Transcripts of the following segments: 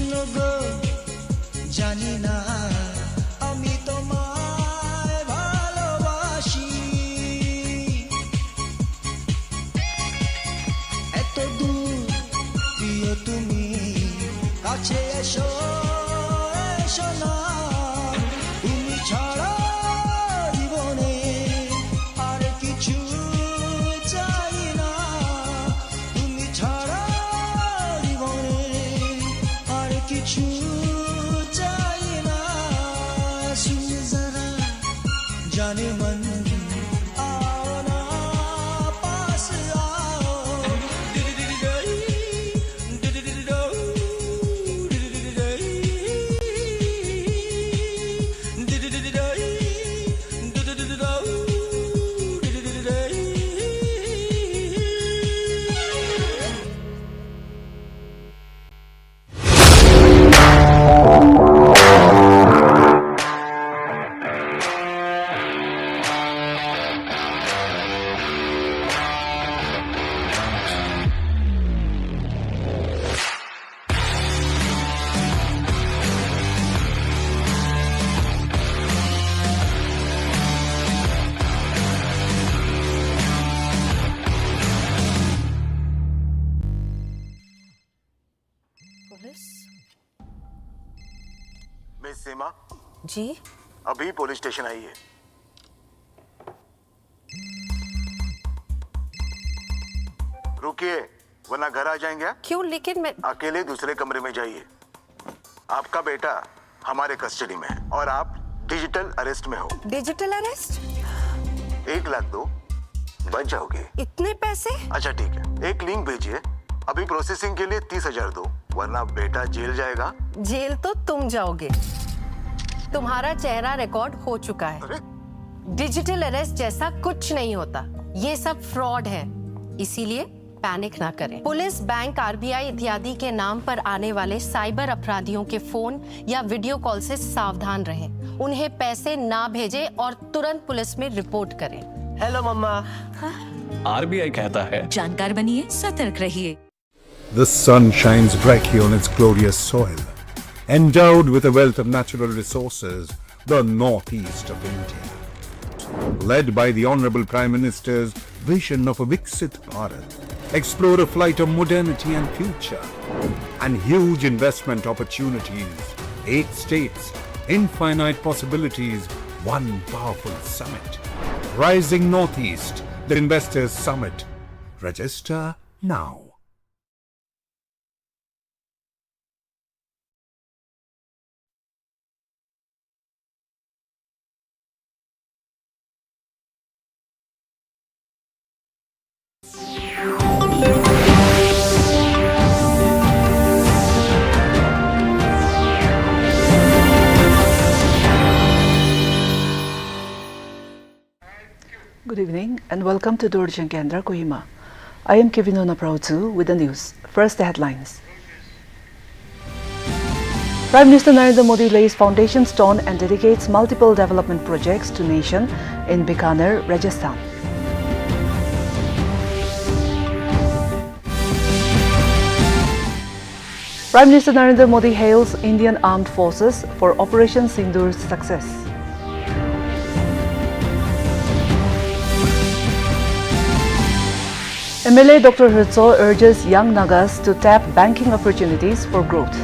শোনো গো জানি না আমি তোমায় ভালোবাসি এত দূর প্রিয় তুমি কাছে এসো এসো না তুমি ছাড়া জীবনে আর কিছু চাই না তুমি ছাড়া জীবনে আর কিছু চাই না सुन जरा जाने मन आओ ना पास आओ पुलिस मिस सीमा जी अभी पुलिस स्टेशन आई है। रुकिए वरना घर आ जाएंगे। क्यों लेकिन मैं अकेले दूसरे कमरे में जाइए। आपका बेटा हमारे कस्टडी में है और आप डिजिटल अरेस्ट में हो। डिजिटल अरेस्ट 1 लाख दो बच जाओगे। इतने पैसे अच्छा ठीक है एक लिंक भेजिए अभी प्रोसेसिंग के लिए 30,000 दो वरना बेटा जेल जाएगा। जेल तो तुम जाओगे तुम्हारा चेहरा रिकॉर्ड हो चुका है अरे डिजिटल अरेस्ट जैसा कुछ नहीं होता ये सब फ्रॉड है इसीलिए पैनिक ना करें पुलिस बैंक आरबीआई इत्यादि के नाम पर आने वाले साइबर अपराधियों के फोन या वीडियो कॉल से सावधान रहें उन्हें पैसे ना भेजें और तुरंत पुलिस में रिपोर्ट करें। हेलो मम्मा आरबीआई कहता है जानकार बनिए सतर्क रहिए। The sun shines brightly on its glorious soil, endowed with a wealth of natural resources, the northeast of India. Led by the Honorable Prime Minister's vision of a Viksit Bharat, explore a flight of modernity and future, and huge investment opportunities, 8 states, infinite possibilities, one powerful summit. Rising Northeast, the Investors Summit. Register now. Good evening and welcome to Doordarshan Kendra, Kohima. I am Kevinona Prautu with the news. First, the headlines. Prime Minister Narendra Modi lays foundation stone and dedicates multiple development projects to nation in Bikaner, Rajasthan. Prime Minister Narendra Modi hails Indian Armed Forces for Operation Sindur's success. MLA Dr. Ritso urges young Nagas to tap banking opportunities for growth.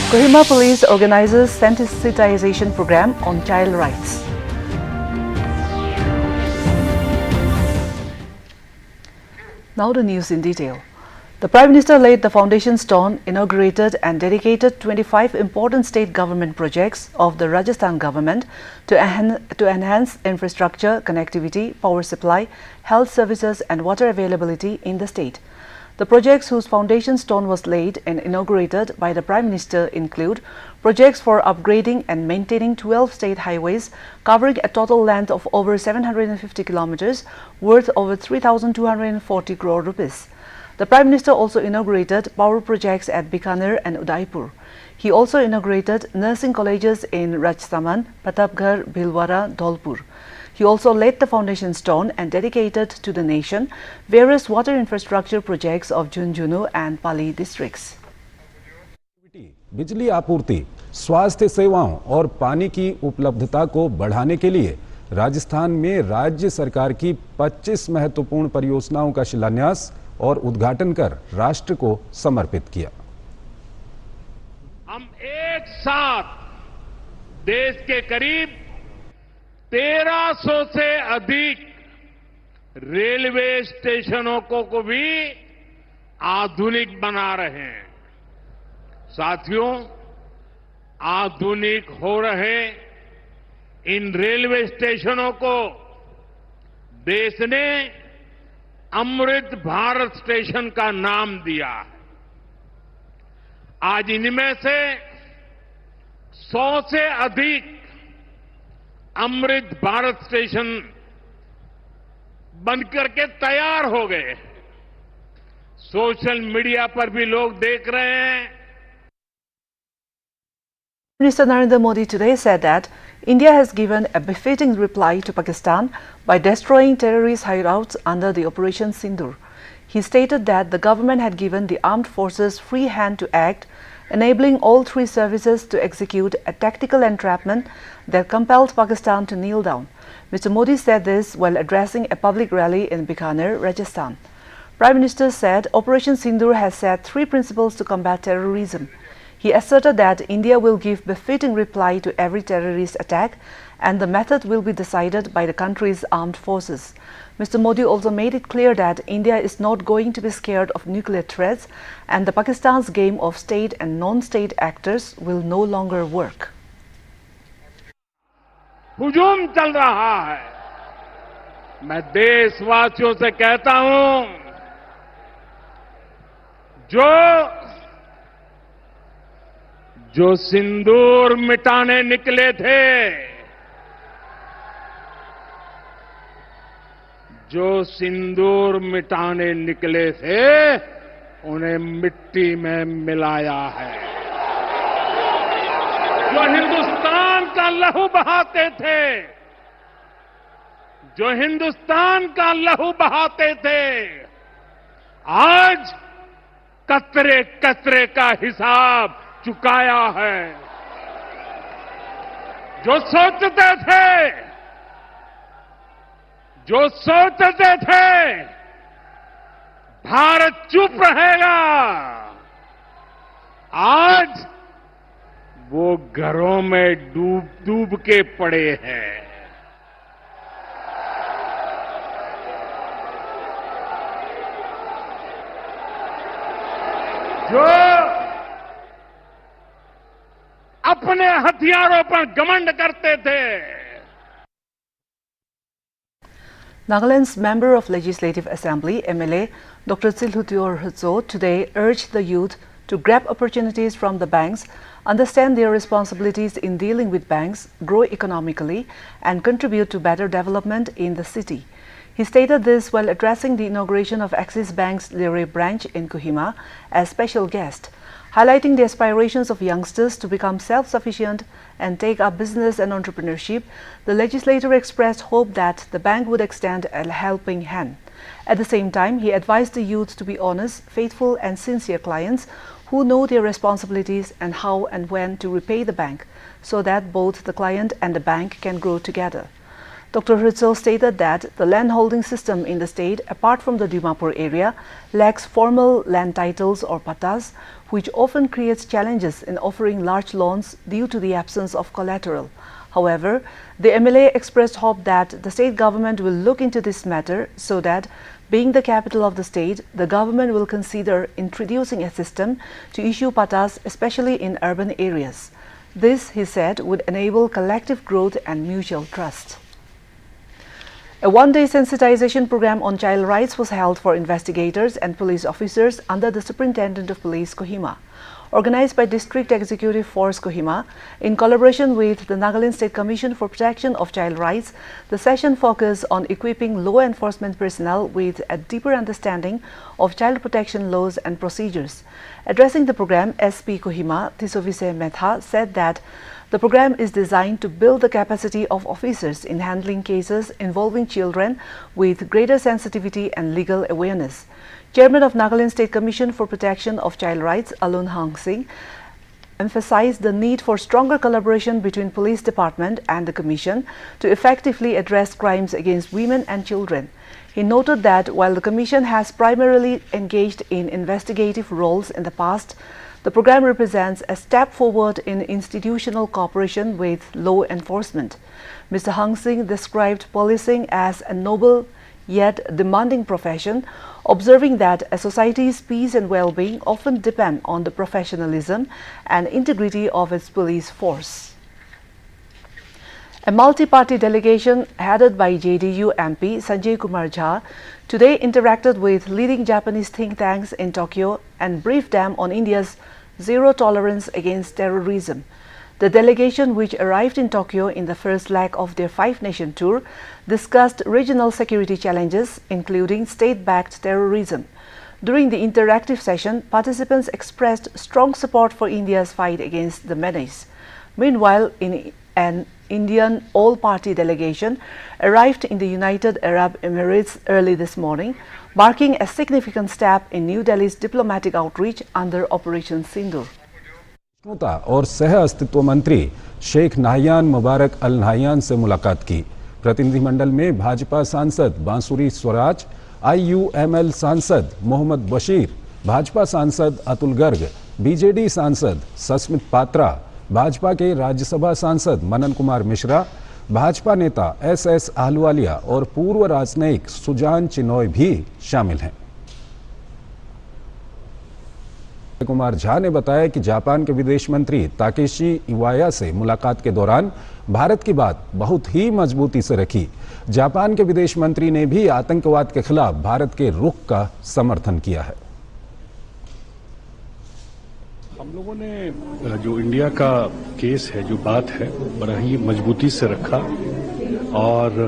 Kohima Police organizes sensitization program on child rights. Now the news in detail. The Prime Minister laid the foundation stone, inaugurated and dedicated 25 important state government projects of the Rajasthan government to enhance infrastructure, connectivity, power supply, health services and water availability in the state. The projects whose foundation stone was laid and inaugurated by the Prime Minister include projects for upgrading and maintaining 12 state highways covering a total length of over 750 kilometers worth over 3,240 crore rupees. The Prime Minister also inaugurated power projects at Bikaner and Udaipur. He also inaugurated nursing colleges in Rajsamand, Pratapgarh, Bhilwara, Dholpur. He also laid the foundation stone and dedicated to the nation various water infrastructure projects of Junjunu and Pali districts. बिजली आपूर्ति, स्वास्थ्य सेवाओं और पानी की उपलब्धता को बढ़ाने के लिए राजस्थान में राज्य सरकार की 25 महत्वपूर्ण परियोजनाओं का शिलान्यास और उद्घाटन कर राष्ट्र को समर्पित किया। हम एक साथ देश के करीब 1300 से अधिक रेलवे स्टेशनों को भी आधुनिक बना रहे हैं। साथियों, आधुनिक हो रहे इन रेलवे स्टेशनों को देश ने अमृत भारत स्टेशन का नाम दिया है। आज इनमें से 100 से अधिक अमृत भारत स्टेशन बनकर के तैयार हो गए। सोशल मीडिया पर भी लोग देख रहे हैं। Minister Narendra Modi today said that India has given a befitting reply to Pakistan by destroying terrorist hideouts under the Operation Sindoor. He stated that the government had given the armed forces free hand to act, enabling all three services to execute a tactical entrapment that compelled Pakistan to kneel down. Mr. Modi said this while addressing a public rally in Bikaner, Rajasthan. Prime Minister said Operation Sindoor has set 3 principles to combat terrorism. He asserted that India will give befitting reply to every terrorist attack and the method will be decided by the country's armed forces. Mr. Modi also made it clear that India is not going to be scared of nuclear threats and the Pakistan's game of state and non-state actors will no longer work. हुजूम चल रहा है। मैं देशवासियों से कहता हूं, जो सिंदूर मिटाने निकले थे, जो सिंदूर मिटाने निकले थे, उन्हें मिट्टी में मिलाया है। जो हिंदुस्तान का लहू बहाते थे, जो हिंदुस्तान का लहू बहाते थे, आज कतरे कतरे का हिसाब चुकाया है। जो सोचते थे भारत चुप रहेगा, आज वो घरों में डूब के पड़े हैं। जो अपने हथियारों पर घमंड करते थे। Nagaland's Member of Legislative Assembly, MLA, Dr. Silhutior Hutso, today urged the youth to grab opportunities from the banks, understand their responsibilities in dealing with banks, grow economically, and contribute to better development in the city. He stated this while addressing the inauguration of Axis Bank's Leray branch in Kohima as special guest, highlighting the aspirations of youngsters to become self-sufficient and take up business and entrepreneurship. The legislator expressed hope that the bank would extend a helping hand. At the same time, he advised the youth to be honest, faithful and sincere clients who know their responsibilities and how and when to repay the bank, so that both the client and the bank can grow together. Dr. Hritzel stated that the land holding system in the state, apart from the Dimapur area, lacks formal land titles or pattas, which often creates challenges in offering large loans due to the absence of collateral. However, the MLA expressed hope that the state government will look into this matter so that, being the capital of the state, the government will consider introducing a system to issue pattas, especially in urban areas. This, he said, would enable collective growth and mutual trust. A one-day sensitization program on child rights was held for investigators and police officers under the Superintendent of Police, Kohima. organized by District Executive Force Kohima in collaboration with the Nagaland State Commission for Protection of Child Rights. The session focused on equipping law enforcement personnel with a deeper understanding of child protection laws and procedures. Addressing the program, SP Kohima Tisovise Metha said that the program is designed to build the capacity of officers in handling cases involving children with greater sensitivity and legal awareness. Chairman of Nagaland State Commission for Protection of Child Rights, Alun Hang Singh, emphasized the need for stronger collaboration between police department and the commission to effectively address crimes against women and children. He noted that while the commission has primarily engaged in investigative roles in the past, the program represents a step forward in institutional cooperation with law enforcement. Mr. Hang Singh described policing as a noble yet demanding profession, observing that a society's peace and well-being often depend on the professionalism and integrity of its police force. A multi-party delegation headed by JDU MP Sanjay Kumar Jha today interacted with leading Japanese think tanks in Tokyo and briefed them on India's zero tolerance against terrorism. The delegation, which arrived in Tokyo in the first leg of their five-nation tour, discussed regional security challenges, including state-backed terrorism. During the interactive session, participants expressed strong support for India's fight against the menace. Meanwhile, an Indian all-party delegation arrived in the United Arab Emirates early this morning, marking a significant step in New Delhi's diplomatic outreach under Operation Sindoor. और सह अस्तित्व मंत्री शेख नाहियान मुबारक अल नाहियान से मुलाकात की। प्रतिनिधिमंडल में भाजपा सांसद बांसुरी स्वराज, IUML सांसद मोहम्मद बशीर, भाजपा सांसद अतुल गर्ग, बीजेडी सांसद सस्मित पात्रा, भाजपा के राज्यसभा सांसद मनन कुमार मिश्रा, भाजपा नेता SS आहलुवालिया और पूर्व राजनयिक सुजान चिनॉय भी शामिल हैं। कुमार झा ने बताया कि जापान के विदेश मंत्री ताकेशी इवाया से मुलाकात के दौरान भारत की बात बहुत ही मजबूती से रखी। जापान के विदेश मंत्री ने भी आतंकवाद के खिलाफ भारत के रुख का समर्थन किया है। हम लोगों ने जो इंडिया का केस है, जो बात है, बड़ा ही मजबूती से रखा और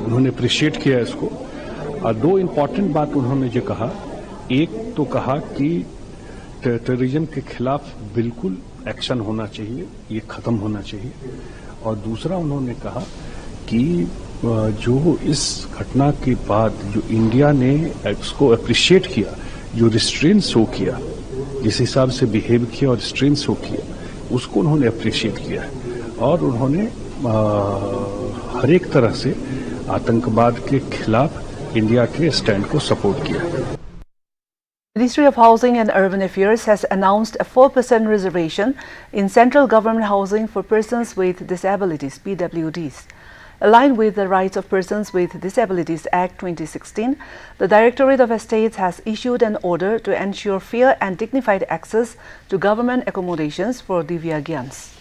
उन्होंने अप्रिशिएट किया इसको। दो इम्पोर्टेंट बात उन्होंने जो कहा, एक तो कहा कि टेररिज्म के खिलाफ बिल्कुल एक्शन होना चाहिए, ये खत्म होना चाहिए, और दूसरा उन्होंने कहा कि जो इस घटना के बाद जो इंडिया ने इसको अप्रिशिएट किया, जो रिस्ट्रेन शो किया, जिस हिसाब से बिहेव किया और रिस्ट्रेन शो किया, उसको उन्होंने अप्रिशिएट किया है और उन्होंने हर एक तरह से आतंकवाद के खिलाफ इंडिया के स्टैंड को सपोर्ट किया। Ministry of Housing and Urban Affairs has announced a 4% reservation in central government housing for persons with disabilities, PWDs. Aligned with the Rights of Persons with Disabilities Act 2016, the Directorate of Estates has issued an order to ensure fair and dignified access to government accommodations for Divyagyans.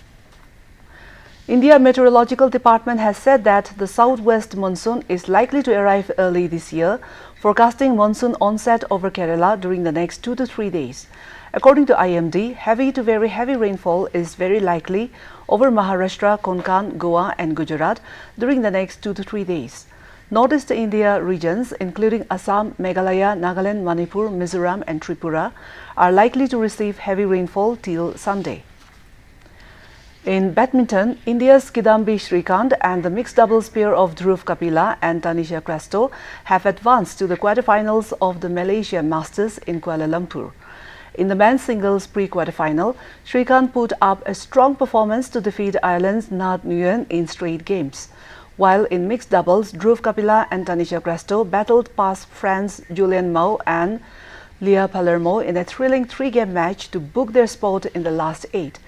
India Meteorological Department has said that the southwest monsoon is likely to arrive early this year, forecasting monsoon onset over Kerala during the next 2 to 3 days. According to IMD, heavy to very heavy rainfall is very likely over Maharashtra, Konkan, Goa and Gujarat during the next 2 to 3 days. Northeast India regions, including Assam, Meghalaya, Nagaland, Manipur, Mizoram and Tripura, are likely to receive heavy rainfall till Sunday. In badminton, India's Kidambi Shrikant and the mixed doubles pair of Dhruv Kapila and Tanisha Crasto have advanced to the quarterfinals of the Malaysia Masters in Kuala Lumpur. In the men's singles pre-quarterfinal, Shrikant put up a strong performance to defeat Ireland's Nad Nguyen in straight games. While in mixed doubles, Dhruv Kapila and Tanisha Crasto battled past France Julien Mao and Leah Palermo in a thrilling 3-game match to book their spot in the last 8.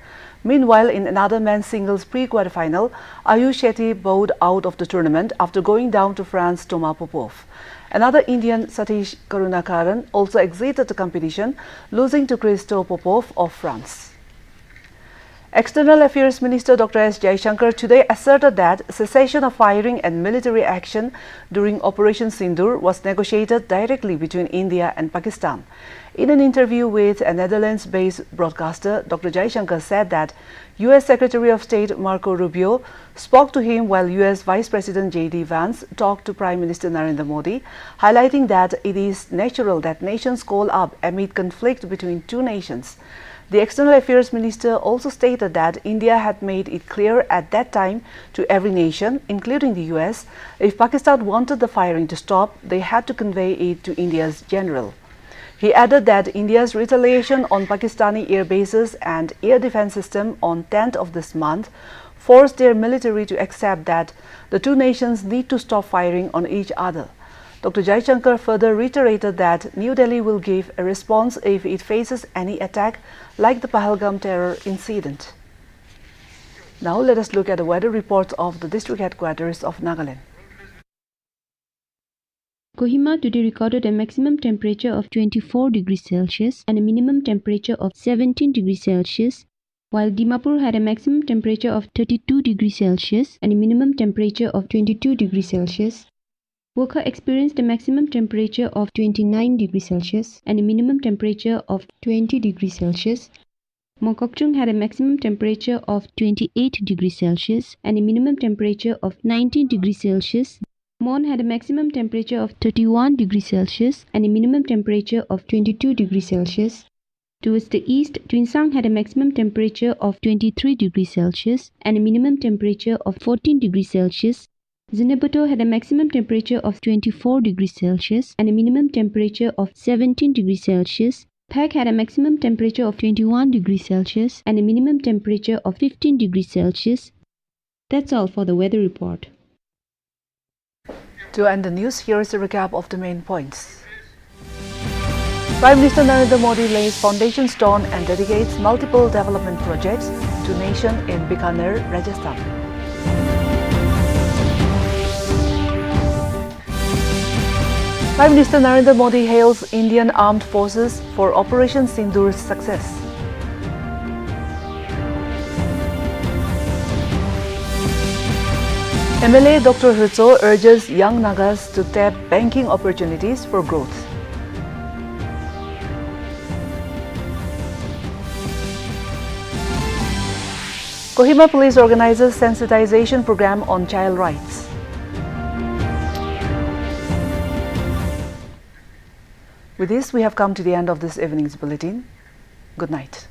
Meanwhile, in another men's singles pre-quarterfinal, Ayush Shetty bowed out of the tournament after going down to France's Thomas Popov. Another Indian, Satish Karunakaran, also exited the competition, losing to Christo Popov of France. External Affairs Minister Dr. S. Jaishankar today asserted that cessation of firing and military action during Operation Sindoor was negotiated directly between India and Pakistan. In an interview with a Netherlands-based broadcaster, Dr. Jaishankar said that U.S. Secretary of State Marco Rubio spoke to him while U.S. Vice President J.D. Vance talked to Prime Minister Narendra Modi, highlighting that it is natural that nations call up amid conflict between two nations. The External Affairs Minister also stated that India had made it clear at that time to every nation, including the US, if Pakistan wanted the firing to stop, they had to convey it to India's general. He added that India's retaliation on Pakistani air bases and air defense system on 10th of this month forced their military to accept that the two nations need to stop firing on each other. Dr. Jaishankar further reiterated that New Delhi will give a response if it faces any attack like the Pahalgam terror incident. Now let us look at the weather reports of the district headquarters of Nagaland. Kohima today recorded a maximum temperature of 24 degrees Celsius and a minimum temperature of 17 degrees Celsius, while Dimapur had a maximum temperature of 32 degrees Celsius and a minimum temperature of 22 degrees Celsius. Wokha experienced a maximum temperature of 29 degrees Celsius and a minimum temperature of 20 degrees Celsius. Mokokchung had a maximum temperature of 28 degrees Celsius and a minimum temperature of 19 degrees Celsius. Mon had a maximum temperature of 31 degrees Celsius and a minimum temperature of 22 degrees Celsius. Towards the east, Twinsang had a maximum temperature of 23 degrees Celsius and a minimum temperature of 14 degrees Celsius. Zinabuto had a maximum temperature of 24 degrees Celsius and a minimum temperature of 17 degrees Celsius. Phek had a maximum temperature of 21 degrees Celsius and a minimum temperature of 15 degrees Celsius. That's all for the weather report. To end the news, here is a recap of the main points. Prime Minister Narendra Modi lays foundation stone and dedicates multiple development projects to nation in Bikaner, Rajasthan. Prime Minister Narendra Modi hails Indian Armed Forces for Operation Sindoor's success. MLA Dr. Hrutso urges young Nagas to tap banking opportunities for growth. Kohima Police organizes sensitization program on child rights. With this, we have come to the end of this evening's bulletin. Good night.